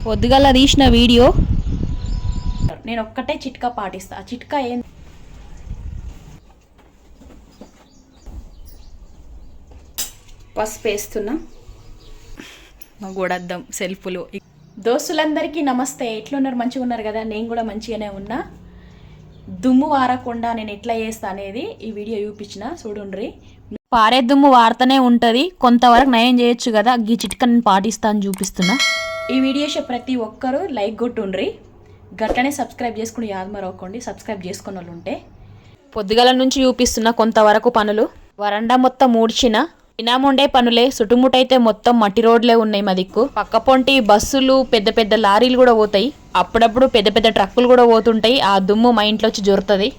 పొద్దుగల తీసిన వీడియో నేను ఒక్కటే చిట్కా పాటిస్తా. ఆ చిట్కా ఏంది? పసుపు వేస్తున్నా. మా గోడద్దం సెల్ఫ్లో. దోస్తులందరికీ నమస్తే. ఎట్లున్నారు? మంచిగా ఉన్నారు కదా? నేను కూడా మంచిగానే ఉన్నా. దుమ్ము వారకుండా నేను ఎట్లా చేస్తా అనేది ఈ వీడియో చూపించిన, చూడుండ్రి. పారే దుమ్ము వారుతూనే ఉంటుంది, కొంతవరకు నయం చేయొచ్చు కదా. ఈ చిట్కా నేను పాటిస్తాను చూపిస్తున్నా. ఈ వీడియో ప్రతి ఒక్కరూ లైక్ కొట్టుండ్రి, గట్లనే సబ్స్క్రైబ్ చేసుకుని యాద్ మరవకండి. సబ్స్క్రైబ్ చేసుకున్న వాళ్ళు ఉంటే పొద్దుగల నుంచి చూపిస్తున్న కొంతవరకు పనులు. వరండా మొత్తం ఊడ్చిన, తినాముండే పనులే. చుట్టుముట్టయితే మొత్తం మట్టి రోడ్లే ఉన్నాయి మా దిక్కు. పక్క పొంటి బస్సులు, పెద్ద పెద్ద లారీలు కూడా పోతాయి. అప్పుడప్పుడు పెద్ద పెద్ద ట్రక్కులు కూడా పోతుంటాయి. ఆ దుమ్ము మా ఇంట్లో వచ్చి జొరుతుంది.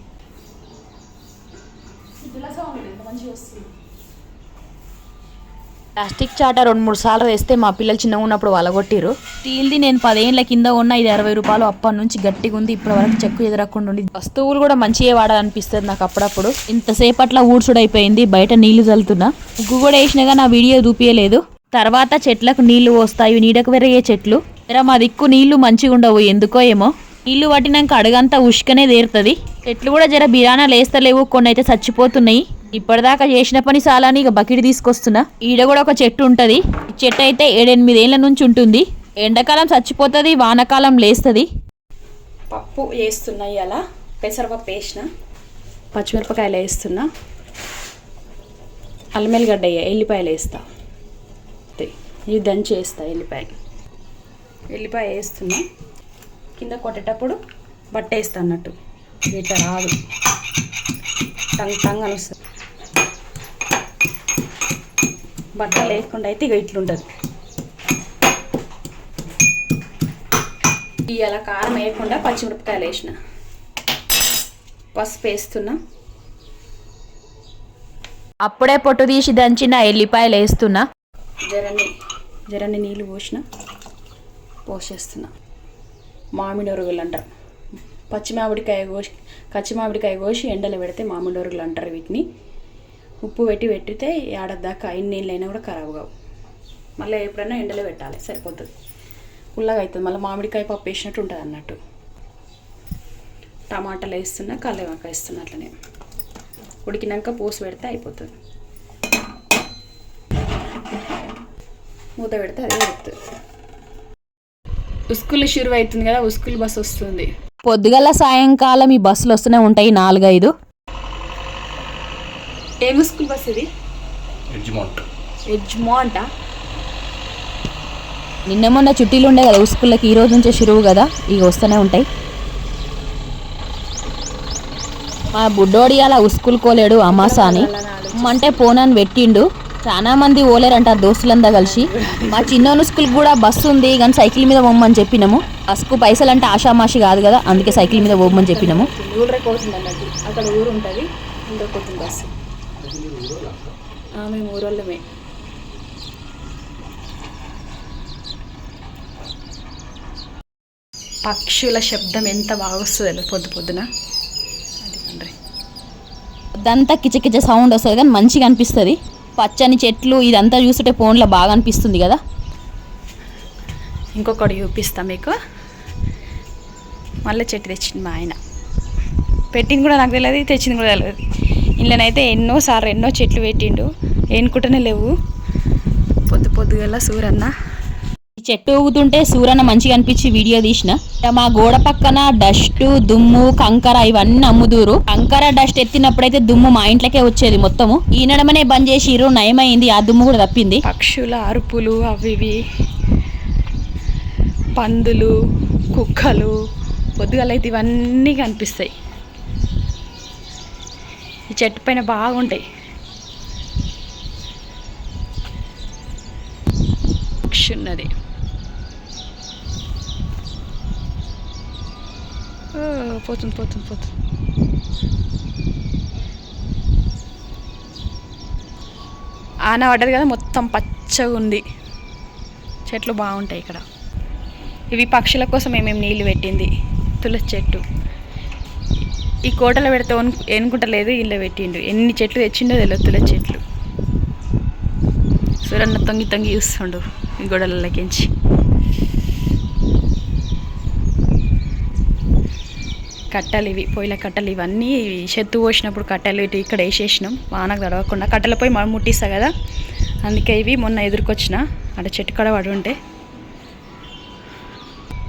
ప్లాస్టిక్ చాట 2-3 సార్లు వేస్తే మా పిల్లలు చిన్నగా ఉన్నప్పుడు వలగొట్టిరు. స్టీల్ది నేను 10 ఏళ్ళ కింద ఉన్న, ఇది 60 రూపాయలు. అప్పటి నుంచి గట్టిగా ఉంది, ఇప్పటి వరకు చెక్కు ఎదురకుండా ఉంది. వస్తువులు కూడా మంచిగా వాడాలనిపిస్తుంది నాకు అప్పుడప్పుడు. ఇంతసేపట్లా ఊడ్చుడైపోయింది, బయట నీళ్లు చల్లుతున్నా. ముగ్గు కూడా వేసినాగా నా వీడియో చూపించలేదు. తర్వాత చెట్లకు నీళ్లు పోస్తాయి, నీడకు పెరిగే చెట్లు. మా దిక్కు నీళ్లు మంచిగా ఉండవు ఎందుకో ఏమో. నీళ్లు పట్టినాక అడుగంతా ఉష్కనే తీరుతుంది. చెట్లు కూడా జర బిరానాలు వేస్తలేవు, కొన్ని అయితే చచ్చిపోతున్నాయి. ఇప్పటిదాకా చేసిన పని చాలని ఇక బకెట్ తీసుకొస్తున్నా. ఈడ కూడా ఒక చెట్టు ఉంటుంది. ఈ చెట్టు అయితే 7-8 ఏళ్ళ నుంచి ఉంటుంది. ఎండాకాలం చచ్చిపోతుంది, వానకాలం లేస్తుంది. పప్పు వేస్తున్నా, ఇలా పెసరపప్పు వేసిన, పచ్చిమిరపకాయలు వేస్తున్నా, అల్లం ఎల్లిగడ్డ ఎల్లిపాయలు వేస్తా. ఇవి దంచి వేస్తా. ఎల్లిపాయ వేస్తున్నా. కింద కొట్టేటప్పుడు బట్ట వేస్తా అన్నట్టు, ఇట్లా రాదు, టంగ్ టంగ్ అని వస్తుంది. బట్ట లేకుండా అయితే ఇక ఇట్లుంటుంది. ఇలా కారం వేయకుండా పచ్చిమిరపకాయలు వేసిన, పసుపు వేస్తున్నా. అప్పుడే పొట్టు తీసి దంచిన ఎల్లిపాయలు వేస్తున్నా. జరన్ని నీళ్ళు పోసేస్తున్నా. మామిడి ఒరుగులు అంటారు. కచ్చి మామిడికాయ కోసి ఎండలో పెడితే మామిడి ఒరుగులు అంటారు వీటిని. ఉప్పు పెట్టితే ఏడాదిదాకా 5 నీళ్ళైనా కూడా ఖరాబ్ కావు. మళ్ళీ ఎప్పుడైనా ఎండలో పెట్టాలి, సరిపోతుంది. పుల్లగా అవుతుంది, మళ్ళీ మామిడికాయ పప్పు వేసినట్టు ఉంటుంది అన్నట్టు. టమాటాలు వేస్తున్నా, కరివేపాకు వేస్తున్నా. అట్లనే ఉడికినాక పోసి పెడితే అయిపోతుంది. మూత పెడితే అదే అవుతుంది. ఉస్కూలు షురు అవుతుంది కదా, ఉస్కూలు బస్సు వస్తుంది. పొద్దుగల సాయంకాలం ఈ బస్సులు వస్తూనే ఉంటాయి, 4-5. ఏం స్కూల్ బస్ ఇది? ఎడ్జ్మాంటా? నిన్న మొన్న చుట్టీలు ఉండే కదా స్కూళ్ళకి, ఈ రోజు నుంచే షురువు కదా, ఇక వస్తూనే ఉంటాయి. మా బుడ్డోడి అలా ఉస్కూల్ కోలేడు, అమాసా అని అంటే పోనాన్ని పెట్టిండు. చాలా మంది ఓలేరంట దోస్తులంతా కలిసి. మా చిన్న స్కూల్కి కూడా బస్సు ఉంది, కానీ సైకిల్ మీద పోమని చెప్పినాము. బస్కు పైసలు అంటే ఆషామాషి కాదు కదా, అందుకే సైకిల్ మీద పోమని చెప్పినాము. అక్కడ ఊరు ఉంటుంది, ఉండకపోతుంది బస్సు. మేము ఊరోళ్ళమే. పక్షుల శబ్దం ఎంత బాగా వస్తుంది పొద్దున. అదంతా కిచకిచ సౌండ్ వస్తుంది, కానీ మంచిగా అనిపిస్తుంది. పచ్చని చెట్లు ఇదంతా చూస్తుంటే ఫోన్లో బాగా అనిపిస్తుంది కదా. ఇంకొకటి చూపిస్తా మీకు. మళ్ళీ చెట్టు తెచ్చింది మా ఆయన. పెట్టింది కూడా నాకు తెలియదు, తెచ్చింది కూడా తెలియదు. ఇంట్లోనైతే ఎన్నో చెట్లు పెట్టిండు, ఏనుకుంటూనే లేవు. పొద్దుగల సూరన్న ఈ చెట్టు ఊగుతుంటే సూరన్న మంచిగా అనిపించి వీడియో తీసిన. మా గోడ పక్కన డస్ట్, దుమ్ము, కంకర ఇవన్నీ అమ్ముదూరు. కంకర డస్ట్ ఎత్తినప్పుడైతే దుమ్ము మా ఇంట్లోకే వచ్చేది మొత్తము. ఈ నడమనే బంద్ చేసిరు, నయమైంది, ఆ దుమ్ము కూడా తప్పింది. పక్షుల అరుపులు, అవి పందులు, కుక్కలు పొద్దుగలైతే ఇవన్నీ కనిపిస్తాయి. ఈ చెట్టు పైన బాగుంటాయి. పక్షి ఉన్నది. పోతుంది. ఆన పడ్డది కదా, మొత్తం పచ్చగా ఉంది. చెట్లు బాగుంటాయి ఇక్కడ. ఇవి పక్షుల కోసం ఏమేమి నీళ్ళు పెట్టింది. తులసి చెట్టు ఈ కోటలో పెడితే ఏనుకుంటలేదు, ఇల్లు పెట్టిండు. ఎన్ని చెట్లు తెచ్చిండో తెలియదు, తులసి చెట్లు. సూరన్న తొంగి చూస్తుండు ఈ గొడవలకించి. కట్టెలు ఇవి పొయ్యిల కట్టెలు ఇవన్నీ చెత్త పోసినప్పుడు కట్టెలు ఇటు ఇక్కడ వేసేసినాం వానకు తడవకుండా కట్టెలపై ముట్టిస్తా కదా అందుకే ఇవి మొన్న ఎదురుకొచ్చిన అక్కడ చెట్టు కడ పడి ఉంటే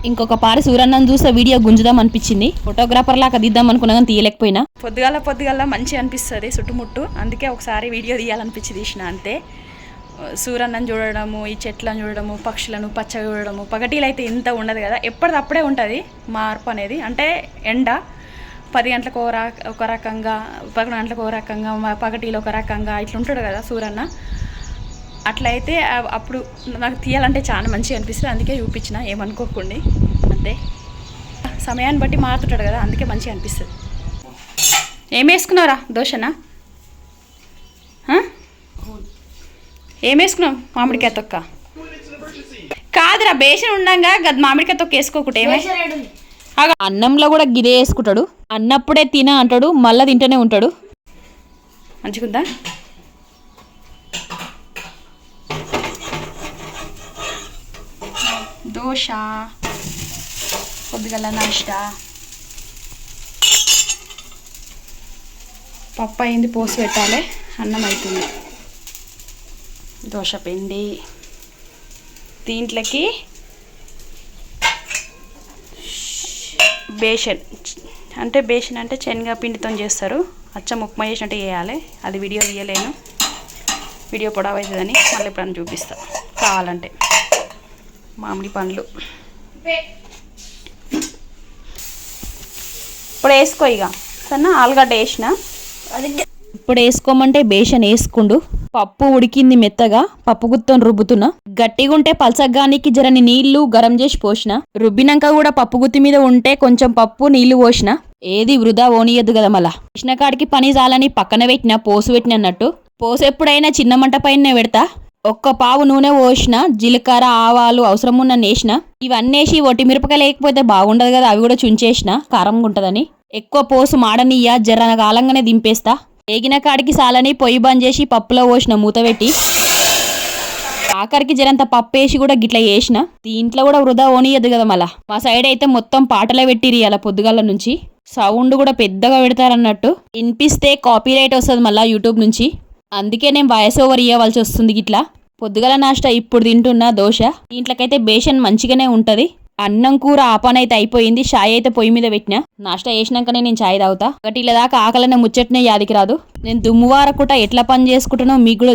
ఇంకొక పారి సూరన్నను చూస్తే వీడియో గుంజుదాం అనిపించింది ఫోటోగ్రాఫర్ లాగా తీద్దాం అనుకున్నా కానీ తీయలేకపోయినా పొద్దుగాల మంచిగా అనిపిస్తుంది చుట్టుముట్టు అందుకే ఒకసారి వీడియో తీయాలనిపించి తీసిన అంతే సూరన్నను చూడడము ఈ చెట్లను చూడడము పక్షులను పచ్చగా చూడడము పగటీలు అయితే ఇంత ఉండదు కదా ఎప్పటిదప్పుడే ఉంటుంది మార్పు అనేది అంటే ఎండ 10 గంటలకు ఒక రకంగా 11 గంటలకు ఒక రకంగా పగటీలు ఒక రకంగా ఇట్లా ఉంటాడు కదా సూరన్న అట్లయితే అప్పుడు నాకు తీయాలంటే చాలా మంచిగా అనిపిస్తుంది అందుకే చూపించిన ఏమనుకోకండి అంతే సమయాన్ని బట్టి మారుతుంటాడు కదా అందుకే మంచిగా అనిపిస్తుంది ఏం వేసుకున్నావురా దోశనా ఏం వేసుకున్నావు మామిడికాయ తొక్క కాదురా బేషన్ ఉండంగా మామిడికాయ తొక్క వేసుకోకుండా ఏమే అన్నంలో కూడా గిదే వేసుకుంటాడు అన్నప్పుడే తిన అంటాడు మళ్ళీ తింటూనే ఉంటాడు మంచిగుందా దోశ పొద్దుగల నాష్టా పప్పు అయింది పోసి పెట్టాలి అన్నం అవుతుంది దోశ పిండి దీంట్లోకి బేషన్ అంటే శనగ పిండితో చేస్తారు అచ్చం ఉప్మా చేసినట్టు చేయాలి అది వీడియో తీయలేను వీడియో పొడవు అవుతుందని మళ్ళీ ఎప్పుడన్నా చూపిస్తా కావాలంటే మామిడి పండ్లు ఇప్పుడు వేసుకో ఇక సన్న ఆలుగడ్డ వేసిన ఇప్పుడు వేసుకోమంటే బేషన్ వేసుకుండు పప్పు ఉడికింది మెత్తగా పప్పు గుత్తని రుబ్బుతున్నా గట్టిగా ఉంటే పలసగ్గానికి జరని నీళ్లు గరం చేసి పోసిన రుబ్బినాక కూడా పప్పు గుత్తి మీద ఉంటే కొంచెం పప్పు నీళ్లు పోసిన ఏది వృధా ఓనియద్దు కదా మళ్ళా వేసిన కాడికి పని చాలని పక్కన పెట్టిన పోసు పెట్టిన అన్నట్టు పోసు ఎప్పుడైనా చిన్న మంట పైన పెడతా ఒక్క పావు నూనె పోసిన జీలకర్ర ఆవాలు అవసరం ఉన్న వేసిన ఇవన్నీ వేసి ఒట్టి మిరపకాయ లేకపోతే బాగుండదు కదా అవి కూడా చుంచేసిన కారంగా ఉంటుందని ఎక్కువ పోసు మాడనియ్య జర కాలంగానే దింపేస్తా ఏగిన కాడికి సాలని పొయ్యి బంద్ చేసి పప్పులో పోసిన మూత పెట్టి ఆఖరికి జరంత పప్పు వేసి కూడా గిట్లా వేసిన దీంట్లో కూడా వృధా ఓనియద్దు కదా మళ్ళా మా సైడ్ అయితే మొత్తం పాటలే పెట్టిరి అలా పొద్దుగాల నుంచి సౌండ్ కూడా పెద్దగా పెడతారన్నట్టు వినిపిస్తే కాపీ రైట్ వస్తుంది మళ్ళీ యూట్యూబ్ నుంచి అందుకే నేను వాయిస్ ఓవర్ ఇవ్వవలసి వస్తుంది గిట్లా పొద్దుగల నాష్ట ఇప్పుడు తింటున్నా దోశ దీంట్లోకైతే బేషన్ మంచిగానే ఉంటది అన్నం కూర ఆపనైతే అయిపోయింది చాయ్ అయితే పొయ్యి మీద పెట్టినా నాష్ట వేసినాకనే నేను చాయ్ తాగుతా ఒకటి ఇలా దాకా ఆకలనే ముచ్చటనే యాదికి రాదు నేను దుమ్మువారకుట ఎట్లా పని చేసుకుంటున్నా మీకు కూడా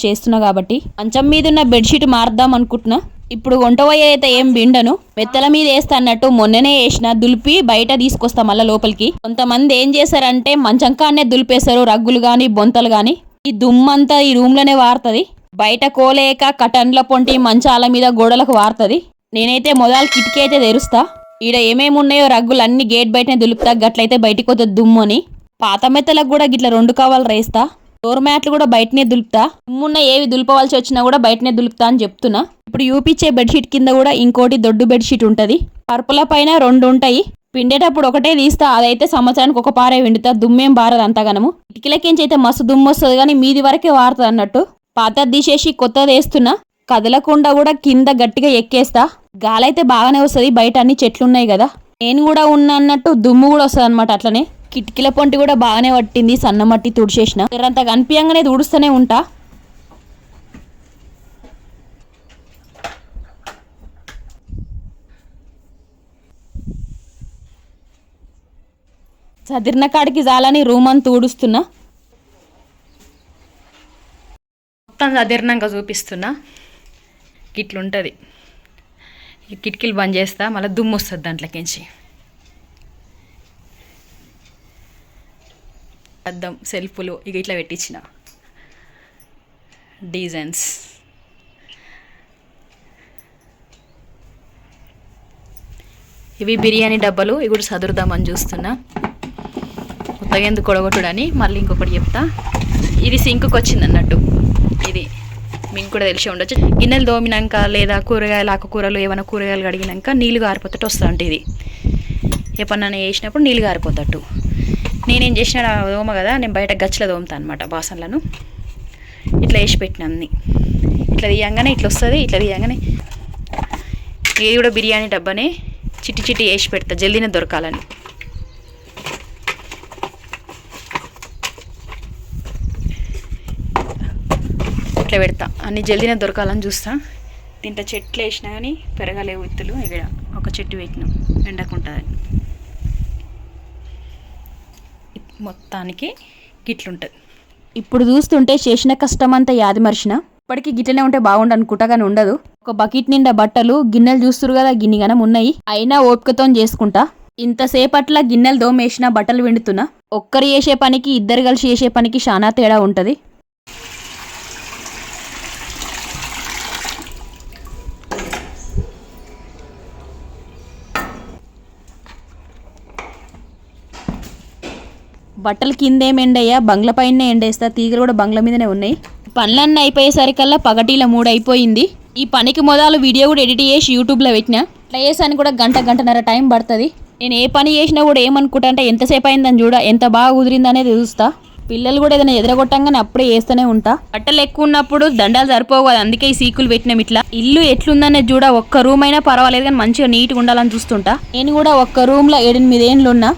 చేస్తున్నా కాబట్టి మంచం మీద ఉన్న బెడ్షీట్ మారుద్దాం అనుకుంటున్నా ఇప్పుడు వంటవయ్య అయితే ఏం బిండను మెత్తల మీద వేస్తా అన్నట్టు మొన్ననే వేసిన దులిపి బయట తీసుకొస్తా మళ్ళీ లోపలికి కొంతమంది ఏం చేశారంటే మంచం కాడనే దులిపేశారు రగ్గులు గాని బొంతలు గాని ఈ దుమ్మంతా ఈ రూమ్ లోనే వారుతుంది బయట కోలేక కటన్ల పొంటి మంచాల మీద గోడలకు వారుతుంది నేనైతే మొదలు కిటికీ అయితే తెరుస్తా ఈడ ఏమేమి ఉన్నాయో రగ్గులు అన్ని గేట్ బయటనే దులుపుతా గట్లయితే బయటికి పోతే దుమ్ము అని పాత మెత్తలకు కూడా గిట్ల 2 కవర్లు రేస్తా డోర్ మ్యాట్లు కూడా బయటనే దులుపుతా దుమ్మున్న ఏవి దులపవలసి వచ్చినా కూడా బయటనే దులుపుతా అని చెప్తున్నా ఇప్పుడు యూపిచ్చే బెడ్షీట్ కింద కూడా ఇంకోటి దొడ్డు బెడ్షీట్ ఉంటది పరుపుల పైన 2 ఉంటాయి పిండేటప్పుడు ఒకటే తీస్తా అదైతే సంవత్సరానికి ఒక పారే విండుతా దుమ్మేం బారదు అంతగానము ఇటుకలకించి అయితే మస్తు దుమ్ము వస్తుంది కానీ మీది వరకే వారుతుంది అన్నట్టు పాతది తీసేసి కొత్తది వేస్తున్నా కదలకుండా కూడా కింద గట్టిగా ఎక్కేస్తా గాలైతే బాగానే వస్తుంది బయట అన్ని చెట్లున్నాయి కదా నేను కూడా ఉన్నా అన్నట్టు దుమ్ము కూడా వస్తుంది అనమాట అట్లనే కిటికీల పొంటి కూడా బాగానే పట్టింది సన్నమట్టి తుడిచేసిన అంత కనిపించగానే తుడుస్తూనే ఉంటా చదిరిన కాడికి జాలని రూమ్ అంతా తుడుస్తున్నా మొత్తం చదిరినాక చూపిస్తున్నా గిట్లుంటుంది కిటికీలు బంద్ చేస్తా మళ్ళీ దుమ్ము వస్తుంది దాంట్లోకించి అద్దం సెల్ఫ్లు ఇక ఇట్లా పెట్టించిన డిజైన్స్ ఇవి బిర్యానీ డబ్బాలు ఇవి కూడా సదురుదామని చూస్తున్నా కొత్తగా ఎందుకు కొడగొట్టుడని మళ్ళీ ఇంకొకటి చెప్తా ఇది సింకుకి వచ్చింది అన్నట్టు ఇది మీకు కూడా తెలిసి ఉండొచ్చు గిన్నెలు దోమినాక లేదా కూరగాయలు ఆకుకూరలు ఏమైనా కూరగాయలు కడిగినాక నీళ్ళు గారిపోతట్టు వస్తా అంటే ఇది ఎప్పుడన్నా వేసినప్పుడు నీళ్ళు గారిపోతట్టు నేనేం చేసిన దోమ కదా నేను బయట గచ్చల దోమతా అనమాట బాసనలను ఇట్లా వేసి పెట్టిన అన్ని ఇట్లా తీయంగానే ఇట్లా వస్తుంది ఇట్లా తీయంగానే ఇది కూడా బిర్యానీ డబ్బానే చిట్టి చిట్టి వేసి పెడతా జల్దీనే దొరకాలని ఇట్లా పెడతా అన్ని జల్దీనే దొరకాలని చూస్తా. దీంట్లో చెట్లు వేసినా కానీ పెరగలేవు విత్తులు. ఇక్కడ ఒక చెట్టు పెట్టినాం ఎండకుంటుంది. మొత్తానికి గిట్లుంటుంది. ఇప్పుడు చూస్తుంటే చేసిన కష్టం అంతా యాది మర్చిన. ఇప్పటికీ గిట్లనే ఉంటే బాగుండు అనుకుంటా కానీ ఉండదు. ఒక బకెట్ నిండా బట్టలు గిన్నెలు చూస్తురు కదా గిన్ని గనం ఉన్నాయి. అయినా ఓపికతో చేసుకుంటా. ఇంతసేపట్ల గిన్నెలు దోమేసిన బట్టలు విండుతున్నా. ఒక్కరు చేసే పనికి ఇద్దరు కలిసి చేసే పనికి చాలా తేడా ఉంటుంది. బట్టలు కిందేం ఎండయ్యా బంగ్ల పైన ఎండేస్తా. తీగలు కూడా బంగ్ల మీదనే ఉన్నాయి. పనులన్నీ అయిపోయేసరికల్లా పగటిల 3 అయిపోయింది. ఈ పనికి మొదలు వీడియో కూడా ఎడిట్ చేసి యూట్యూబ్లో పెట్టినా. ఇట్లా చేసానికి కూడా గంటన్నర టైం పడుతుంది. నేను ఏ పని చేసినా కూడా ఏమనుకుంటా అంటే ఎంతసేపు అయిందని చూడ, ఎంత బాగా కుదిరిందనేది చూస్తా. పిల్లలు కూడా ఏదైనా ఎదరగొట్టంగానే అప్పుడే వేస్తూనే ఉంటా. బట్టలు ఎక్కువ ఉన్నప్పుడు దండాలు సరిపోవు కదా, అందుకే ఈ సీకులు పెట్టినాం. ఇట్లా ఇల్లు ఎట్లుందనేది చూడ. ఒక్క రూమ్ అయినా పర్వాలేదు కానీ మంచిగా నీట్గా ఉండాలని చూస్తుంటా. నేను కూడా ఒక్క రూమ్లో 8-8 ఏండ్లు ఉన్నా.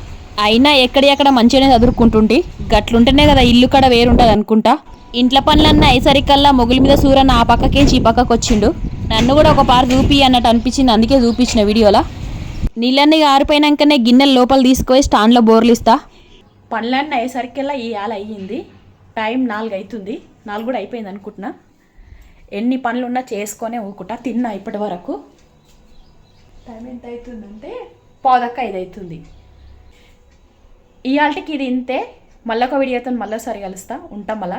అయినా ఎక్కడెక్కడ మంచిగానే చదువుకుంటుంటే గట్లుంటేనే కదా ఇల్లు కడ వేరుంటుంది అనుకుంటా. ఇంట్లో పనులన్నా అయ్యేసరికల్లా మొగుల మీద సూరన్న ఆ పక్కకేసి ఈ పక్కకు వచ్చిండు. నన్ను కూడా ఒక పారు చూపి అన్నట్టు అనిపించింది, అందుకే చూపించిన వీడియోలో. నీళ్ళన్నీ ఆరిపోయినాకనే గిన్నెలు లోపల తీసుకొని స్టాండ్లో బోర్లిస్తా. పనులన్నీ అయ్యేసరికల్లా ఈ ఆల అయ్యింది. టైం 4 అవుతుంది. 4 కూడా అయిపోయింది అనుకుంటున్నా. ఎన్ని పనులున్నా చేసుకొనే ఊరుకుంటా. తిన్నా ఇప్పటి వరకు. టైం ఎంత అవుతుందంటే 4:05 అవుతుంది. ఇవాళకి ఇది ఇంతే. మళ్ళొక వీడియోతో మళ్ళీసారి కలుస్తా. ఉంటాం. మళ్ళా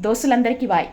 దోస్తులందరికీ బాయ్.